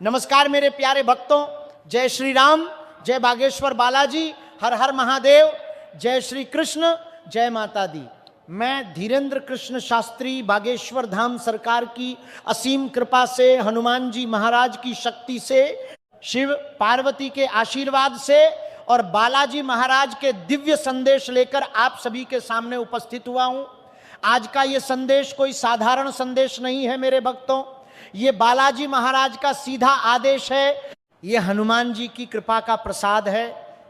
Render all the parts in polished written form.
नमस्कार मेरे प्यारे भक्तों, जय श्री राम, जय बागेश्वर बालाजी, हर हर महादेव, जय श्री कृष्ण, जय माता दी। मैं धीरेन्द्र कृष्ण शास्त्री बागेश्वर धाम सरकार की असीम कृपा से, हनुमान जी महाराज की शक्ति से, शिव पार्वती के आशीर्वाद से और बालाजी महाराज के दिव्य संदेश लेकर आप सभी के सामने उपस्थित हुआ हूं। आज का ये संदेश कोई साधारण संदेश नहीं है मेरे भक्तों, ये बालाजी महाराज का सीधा आदेश है, ये हनुमान जी की कृपा का प्रसाद है,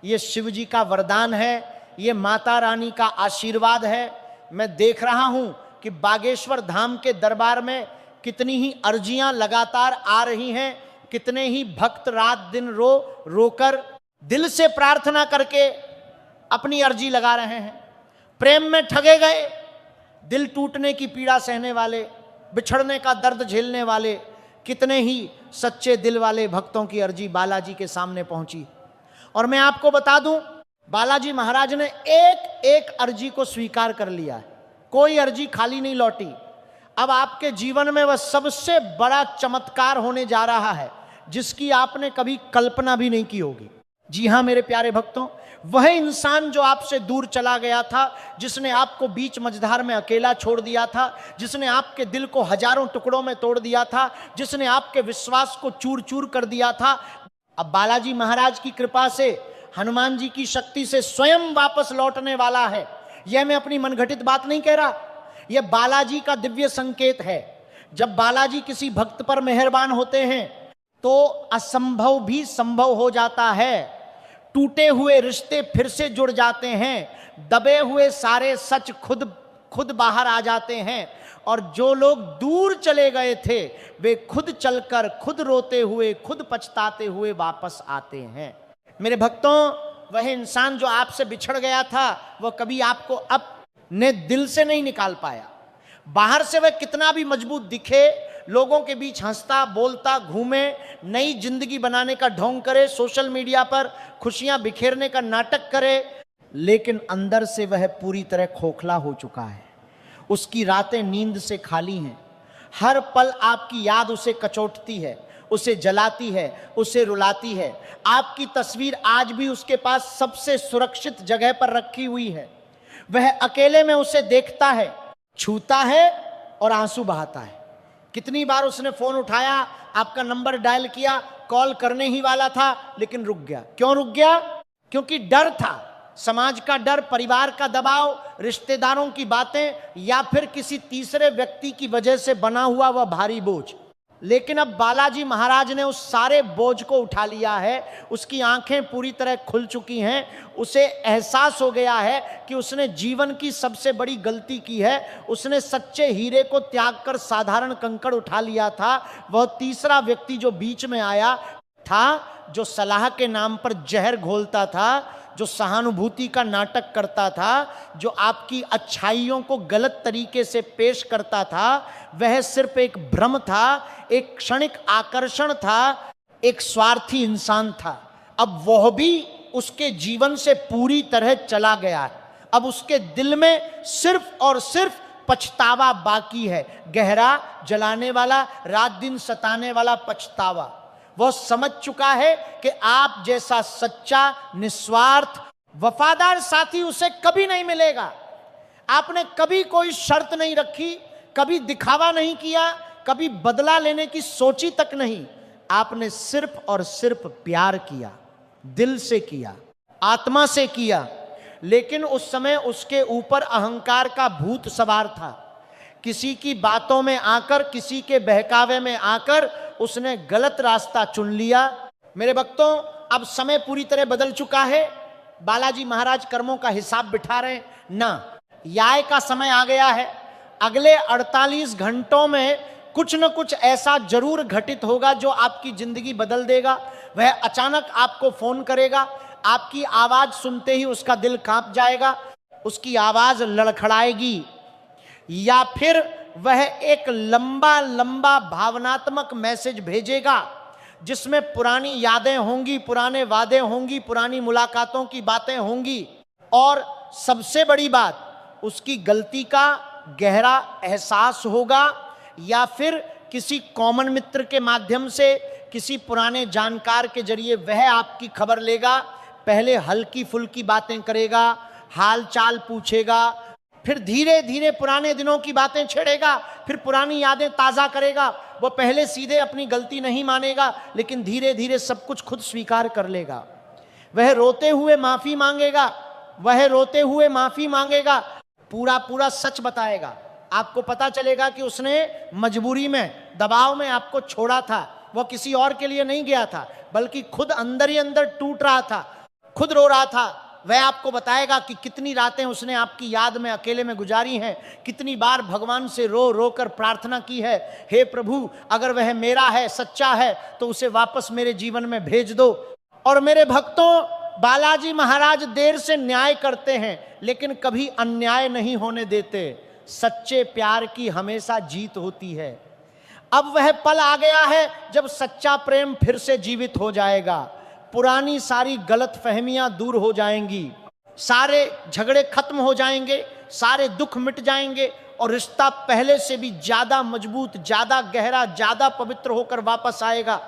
ये शिव जी का वरदान है, ये माता रानी का आशीर्वाद है। मैं देख रहा हूं कि बागेश्वर धाम के दरबार में कितनी ही अर्जियां लगातार आ रही हैं, कितने ही भक्त रात दिन रोकर दिल से प्रार्थना करके अपनी अर्जी लगा रहे हैं। प्रेम में ठगे गए, दिल टूटने की पीड़ा सहने वाले, बिछड़ने का दर्द झेलने वाले कितने ही सच्चे दिल वाले भक्तों की अर्जी बालाजी के सामने पहुंची। और मैं आपको बता दूं, बालाजी महाराज ने एक एक अर्जी को स्वीकार कर लिया है, कोई अर्जी खाली नहीं लौटी। अब आपके जीवन में वह सबसे बड़ा चमत्कार होने जा रहा है जिसकी आपने कभी कल्पना भी नहीं की होगी। जी हां मेरे प्यारे भक्तों, वह इंसान जो आपसे दूर चला गया था, जिसने आपको बीच मझधार में अकेला छोड़ दिया था, जिसने आपके दिल को हजारों टुकड़ों में तोड़ दिया था, जिसने आपके विश्वास को चूर चूर कर दिया था, अब बालाजी महाराज की कृपा से, हनुमान जी की शक्ति से स्वयं वापस लौटने वाला है। यह मैं अपनी मनघटित बात नहीं कह रहा, यह बालाजी का दिव्य संकेत है। जब बालाजी किसी भक्त पर मेहरबान होते हैं तो असंभव भी संभव हो जाता है, टूटे हुए रिश्ते फिर से जुड़ जाते हैं, दबे हुए सारे सच खुद बाहर आ जाते हैं, और जो लोग दूर चले गए थे वे खुद चलकर, खुद रोते हुए, खुद पछताते हुए वापस आते हैं। मेरे भक्तों, वह इंसान जो आपसे बिछड़ गया था वह कभी आपको अपने दिल से नहीं निकाल पाया। बाहर से वह कितना भी मजबूत दिखे, लोगों के बीच हंसता बोलता घूमे, नई जिंदगी बनाने का ढोंग करे, सोशल मीडिया पर खुशियां बिखेरने का नाटक करे, लेकिन अंदर से वह पूरी तरह खोखला हो चुका है। उसकी रातें नींद से खाली हैं, हर पल आपकी याद उसे कचोटती है, उसे जलाती है, उसे रुलाती है। आपकी तस्वीर आज भी उसके पास सबसे सुरक्षित जगह पर रखी हुई है। वह अकेले में उसे देखता है, छूता है और आंसू बहाता है। कितनी बार उसने फोन उठाया, आपका नंबर डायल किया, कॉल करने ही वाला था, लेकिन रुक गया। क्यों रुक गया? क्योंकि डर था, समाज का डर, परिवार का दबाव, रिश्तेदारों की बातें, या फिर किसी तीसरे व्यक्ति की वजह से बना हुआ वह भारी बोझ। लेकिन अब बालाजी महाराज ने उस सारे बोझ को उठा लिया है, उसकी आंखें पूरी तरह खुल चुकी हैं, उसे एहसास हो गया है कि उसने जीवन की सबसे बड़ी गलती की है। उसने सच्चे हीरे को त्याग कर साधारण कंकड़ उठा लिया था। वह तीसरा व्यक्ति जो बीच में आया था, जो सलाह के नाम पर जहर घोलता था, जो सहानुभूति का नाटक करता था, जो आपकी अच्छाइयों को गलत तरीके से पेश करता था, वह सिर्फ एक भ्रम था, एक क्षणिक आकर्षण था, एक स्वार्थी इंसान था। अब वह भी उसके जीवन से पूरी तरह चला गया है। अब उसके दिल में सिर्फ और सिर्फ पछतावा बाकी है, गहरा, जलाने वाला, रात दिन सताने वाला पछतावा। वह समझ चुका है कि आप जैसा सच्चा, निस्वार्थ, वफादार साथी उसे कभी नहीं मिलेगा। आपने कभी कोई शर्त नहीं रखी, कभी दिखावा नहीं किया, कभी बदला लेने की सोची तक नहीं। आपने सिर्फ और सिर्फ प्यार किया, दिल से किया, आत्मा से किया। लेकिन उस समय उसके ऊपर अहंकार का भूत सवार था। किसी की बातों में आकर, किसी के बहकावे में आकर उसने गलत रास्ता चुन लिया। मेरे भक्तों, अब समय पूरी तरह बदल चुका है। बालाजी महाराज कर्मों का हिसाब बिठा रहे ना, न्याय का समय आ गया है। अगले 48 घंटों में कुछ न कुछ ऐसा जरूर घटित होगा जो आपकी जिंदगी बदल देगा। वह अचानक आपको फोन करेगा, आपकी आवाज सुनते ही उसका दिल कांप जाएगा, उसकी आवाज लड़खड़ाएगी, या फिर वह एक लंबा लंबा भावनात्मक मैसेज भेजेगा जिसमें पुरानी यादें होंगी, पुराने वादे होंगी, पुरानी मुलाकातों की बातें होंगी, और सबसे बड़ी बात, उसकी गलती का गहरा एहसास होगा, या फिर किसी कॉमन मित्र के माध्यम से, किसी पुराने जानकार के जरिए वह आपकी खबर लेगा। पहले हल्की फुल्की बातें करेगा, हाल चाल पूछेगा, फिर धीरे धीरे पुराने दिनों की बातें छेड़ेगा, फिर पुरानी यादें ताज़ा करेगा। वो पहले सीधे अपनी गलती नहीं मानेगा, लेकिन धीरे धीरे सब कुछ खुद स्वीकार कर लेगा। वह रोते हुए माफ़ी मांगेगा, वह रोते हुए माफ़ी मांगेगा, पूरा पूरा सच बताएगा। आपको पता चलेगा कि उसने मजबूरी में, दबाव में आपको छोड़ा था। वो किसी और के लिए नहीं गया था, बल्कि खुद अंदर ही अंदर टूट रहा था, खुद रो रहा था। वह आपको बताएगा कि कितनी रातें उसने आपकी याद में अकेले में गुजारी हैं, कितनी बार भगवान से रो रो कर प्रार्थना की है, हे प्रभु अगर वह मेरा है, सच्चा है, तो उसे वापस मेरे जीवन में भेज दो। और मेरे भक्तों, बालाजी महाराज देर से न्याय करते हैं, लेकिन कभी अन्याय नहीं होने देते। सच्चे प्यार की हमेशा जीत होती है। अब वह पल आ गया है जब सच्चा प्रेम फिर से जीवित हो जाएगा। पुरानी सारी गलत फहमियां दूर हो जाएंगी, सारे झगड़े खत्म हो जाएंगे, सारे दुख मिट जाएंगे और रिश्ता पहले से भी ज्यादा मजबूत, ज्यादा गहरा, ज्यादा पवित्र होकर वापस आएगा।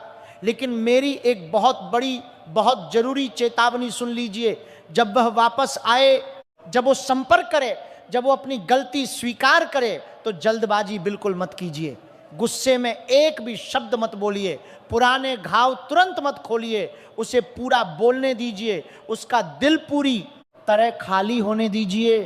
लेकिन मेरी एक बहुत बड़ी, बहुत जरूरी चेतावनी सुन लीजिए। जब वह वापस आए, जब वो संपर्क करे, जब वो अपनी गलती स्वीकार करे, तो जल्दबाजी बिल्कुल मत कीजिए। गुस्से में एक भी शब्द मत बोलिए, पुराने घाव तुरंत मत खोलिए, उसे पूरा बोलने दीजिए, उसका दिल पूरी तरह खाली होने दीजिए।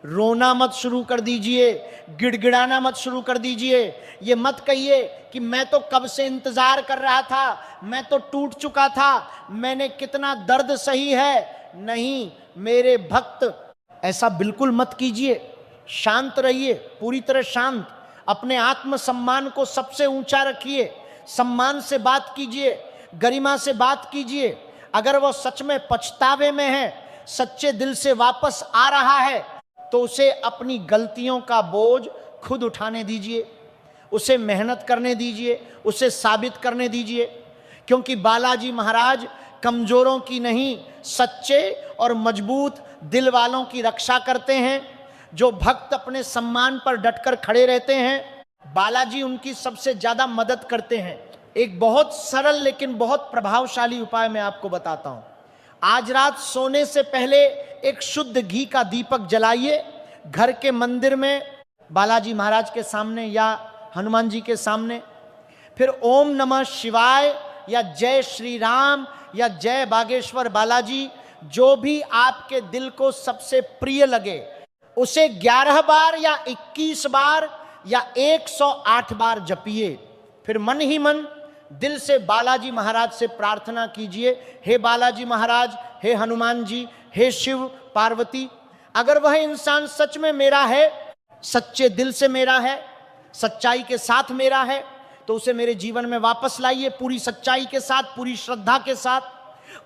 रोना मत शुरू कर दीजिए, गिड़गिड़ाना मत शुरू कर दीजिए। ये मत कहिए कि मैं तो कब से इंतजार कर रहा था, मैं तो टूट चुका था, मैंने कितना दर्द सही है। नहीं मेरे भक्त, ऐसा बिल्कुल मत कीजिए। शांत रहिए, पूरी तरह शांत। अपने आत्मसम्मान को सबसे ऊंचा रखिए, सम्मान से बात कीजिए, गरिमा से बात कीजिए। अगर वो सच में पछतावे में है, सच्चे दिल से वापस आ रहा है, तो उसे अपनी गलतियों का बोझ खुद उठाने दीजिए, उसे मेहनत करने दीजिए, उसे साबित करने दीजिए। क्योंकि बालाजी महाराज कमजोरों की नहीं, सच्चे और मजबूत दिल वालों की रक्षा करते हैं। जो भक्त अपने सम्मान पर डटकर खड़े रहते हैं, बालाजी उनकी सबसे ज्यादा मदद करते हैं। एक बहुत सरल लेकिन बहुत प्रभावशाली उपाय मैं आपको बताता हूं। आज रात सोने से पहले एक शुद्ध घी का दीपक जलाइए, घर के मंदिर में, बालाजी महाराज के सामने या हनुमान जी के सामने। फिर ओम नमः शिवाय या जय श्री राम या जय बागेश्वर बालाजी, जो भी आपके दिल को सबसे प्रिय लगे, उसे 11 बार या 21 बार या 108 बार जपिए। फिर मन ही मन दिल से बालाजी महाराज से प्रार्थना कीजिए, हे बालाजी महाराज, हे हनुमान जी, हे शिव पार्वती, अगर वह इंसान सच में मेरा है, सच्चे दिल से मेरा है, सच्चाई के साथ मेरा है, तो उसे मेरे जीवन में वापस लाइए, पूरी सच्चाई के साथ, पूरी श्रद्धा के साथ।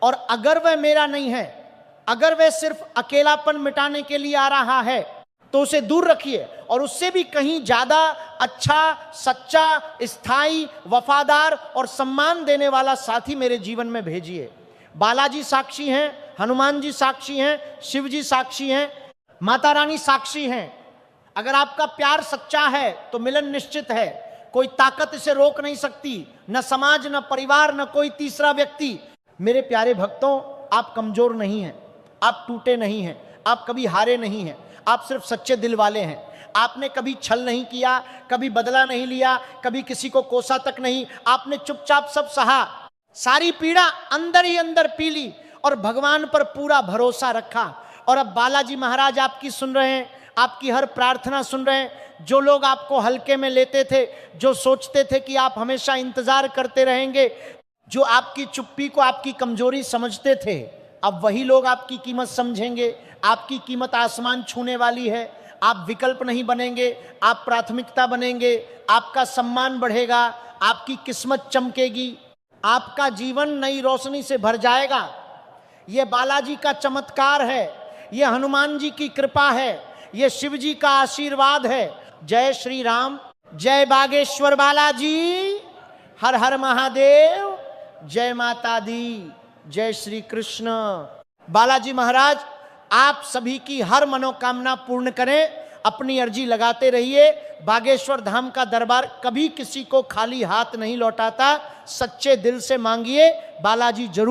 और अगर वह मेरा नहीं है, अगर वह सिर्फ अकेलापन मिटाने के लिए आ रहा है, तो उसे दूर रखिए और उससे भी कहीं ज्यादा अच्छा, सच्चा, स्थायी, वफादार और सम्मान देने वाला साथी मेरे जीवन में भेजिए। बालाजी साक्षी हैं, हनुमान जी साक्षी हैं, शिव जी साक्षी हैं, माता रानी साक्षी हैं। अगर आपका प्यार सच्चा है तो मिलन निश्चित है, कोई ताकत इसे रोक नहीं सकती, न समाज, न परिवार, न कोई तीसरा व्यक्ति। मेरे प्यारे भक्तों, आप कमजोर नहीं हैं, आप टूटे नहीं हैं, आप कभी हारे नहीं हैं, आप सिर्फ सच्चे दिल वाले हैं। आपने कभी छल नहीं किया, कभी बदला नहीं लिया, कभी किसी को कोसा तक नहीं, आपने चुपचाप सब सहा, सारी पीड़ा अंदर ही अंदर पी ली और भगवान पर पूरा भरोसा रखा। और अब बालाजी महाराज आपकी सुन रहे हैं, आपकी हर प्रार्थना सुन रहे हैं। जो लोग आपको हल्के में लेते थे, जो सोचते थे कि आप हमेशा इंतजार करते रहेंगे, जो आपकी चुप्पी को आपकी कमजोरी समझते थे, अब वही लोग आपकी कीमत समझेंगे। आपकी कीमत आसमान छूने वाली है। आप विकल्प नहीं बनेंगे, आप प्राथमिकता बनेंगे, आपका सम्मान बढ़ेगा, आपकी किस्मत चमकेगी, आपका जीवन नई रोशनी से भर जाएगा। यह बालाजी का चमत्कार है, यह हनुमान जी की कृपा है, यह शिव जी का आशीर्वाद है। जय श्री राम, जय बागेश्वर बालाजी, हर हर महादेव, जय माता दी, जय श्री कृष्ण। बालाजी महाराज आप सभी की हर मनोकामना पूर्ण करें अपनी अर्जी लगाते रहिए। बागेश्वर धाम का दरबार कभी किसी को खाली हाथ नहीं लौटाता। सच्चे दिल से मांगिए, बालाजी जरूर